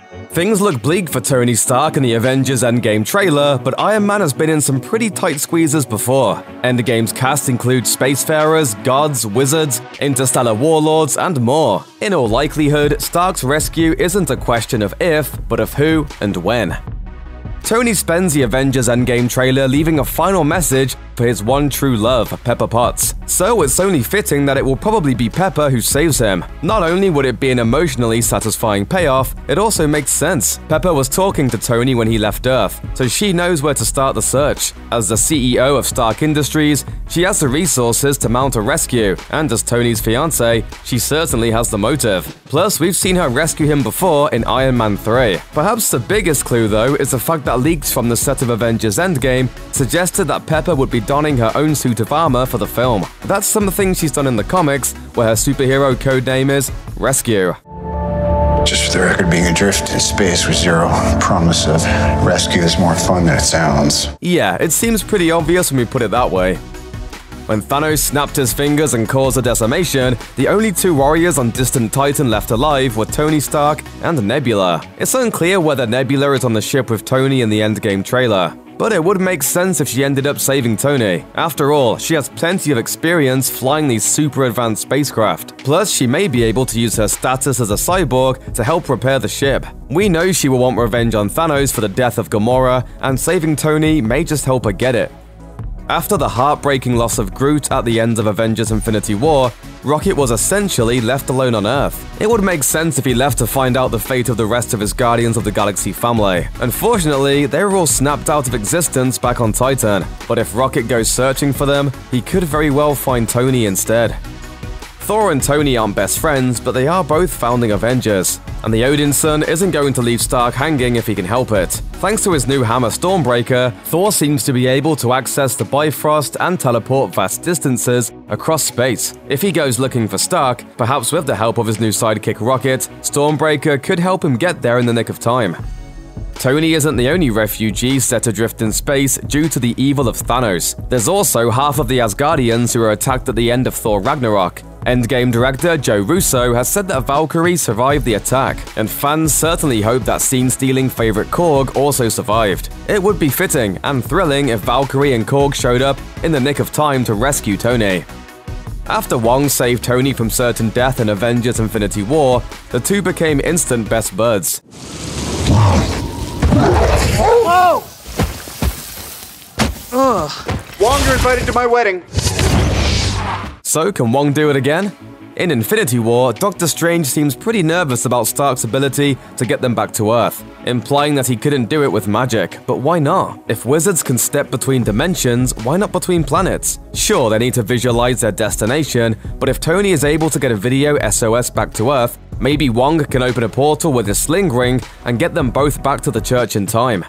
Things look bleak for Tony Stark in the Avengers Endgame trailer, but Iron Man has been in some pretty tight squeezes before. Endgame's cast includes spacefarers, gods, wizards, interstellar warlords, and more. In all likelihood, Stark's rescue isn't a question of if, but of who and when. Tony spends the Avengers Endgame trailer leaving a final message for his one true love, Pepper Potts. So it's only fitting that it will probably be Pepper who saves him. Not only would it be an emotionally satisfying payoff, it also makes sense. Pepper was talking to Tony when he left Earth, so she knows where to start the search. As the CEO of Stark Industries, she has the resources to mount a rescue, and as Tony's fiancé, she certainly has the motive. Plus, we've seen her rescue him before in Iron Man 3. Perhaps the biggest clue, though, is the fact that leaks from the set of Avengers Endgame suggested that Pepper would be donning her own suit of armor for the film. That's something she's done in the comics, where her superhero codename is Rescue. Just for the record, being adrift in space with zero promise of rescue is more fun than it sounds. Yeah, it seems pretty obvious when we put it that way. When Thanos snapped his fingers and caused a decimation, the only two warriors on distant Titan left alive were Tony Stark and Nebula. It's unclear whether Nebula is on the ship with Tony in the Endgame trailer, but it would make sense if she ended up saving Tony. After all, she has plenty of experience flying these super advanced spacecraft. Plus, she may be able to use her status as a cyborg to help repair the ship. We know she will want revenge on Thanos for the death of Gamora, and saving Tony may just help her get it. After the heartbreaking loss of Groot at the end of Avengers Infinity War, Rocket was essentially left alone on Earth. It would make sense if he left to find out the fate of the rest of his Guardians of the Galaxy family. Unfortunately, they were all snapped out of existence back on Titan, but if Rocket goes searching for them, he could very well find Tony instead. Thor and Tony aren't best friends, but they are both founding Avengers, and the Odin son isn't going to leave Stark hanging if he can help it. Thanks to his new hammer Stormbreaker, Thor seems to be able to access the Bifrost and teleport vast distances across space. If he goes looking for Stark, perhaps with the help of his new sidekick Rocket, Stormbreaker could help him get there in the nick of time. Tony isn't the only refugee set adrift in space due to the evil of Thanos. There's also half of the Asgardians who were attacked at the end of Thor Ragnarok. Endgame director Joe Russo has said that Valkyrie survived the attack, and fans certainly hope that scene-stealing favorite Korg also survived. It would be fitting and thrilling if Valkyrie and Korg showed up in the nick of time to rescue Tony. After Wong saved Tony from certain death in Avengers Infinity War, the two became instant best buds. Whoa! Wong, you're invited to my wedding. So, can Wong do it again? In Infinity War, Doctor Strange seems pretty nervous about Stark's ability to get them back to Earth, implying that he couldn't do it with magic. But why not? If wizards can step between dimensions, why not between planets? Sure, they need to visualize their destination, but if Tony is able to get a video SOS back to Earth, maybe Wong can open a portal with his sling ring and get them both back to the church in time.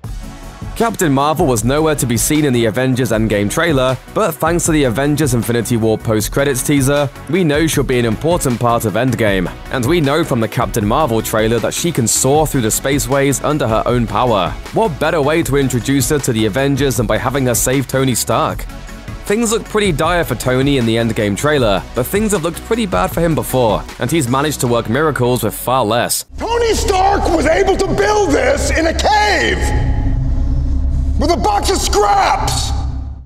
Captain Marvel was nowhere to be seen in the Avengers Endgame trailer, but thanks to the Avengers Infinity War post-credits teaser, we know she'll be an important part of Endgame. And we know from the Captain Marvel trailer that she can soar through the spaceways under her own power. What better way to introduce her to the Avengers than by having her save Tony Stark? Things look pretty dire for Tony in the Endgame trailer, but things have looked pretty bad for him before, and he's managed to work miracles with far less. Tony Stark was able to build this in a cave! With a box of scraps!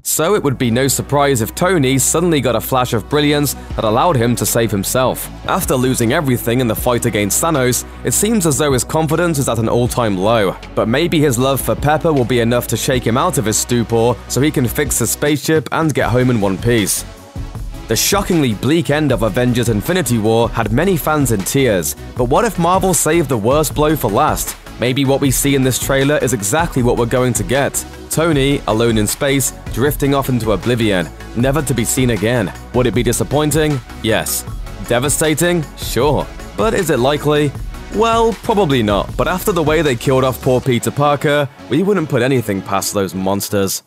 So it would be no surprise if Tony suddenly got a flash of brilliance that allowed him to save himself. After losing everything in the fight against Thanos, it seems as though his confidence is at an all-time low. But maybe his love for Pepper will be enough to shake him out of his stupor so he can fix the spaceship and get home in one piece. The shockingly bleak end of Avengers Infinity War had many fans in tears, but what if Marvel saved the worst blow for last? Maybe what we see in this trailer is exactly what we're going to get. Tony, alone in space, drifting off into oblivion, never to be seen again. Would it be disappointing? Yes. Devastating? Sure. But is it likely? Well, probably not. But after the way they killed off poor Peter Parker, we wouldn't put anything past those monsters.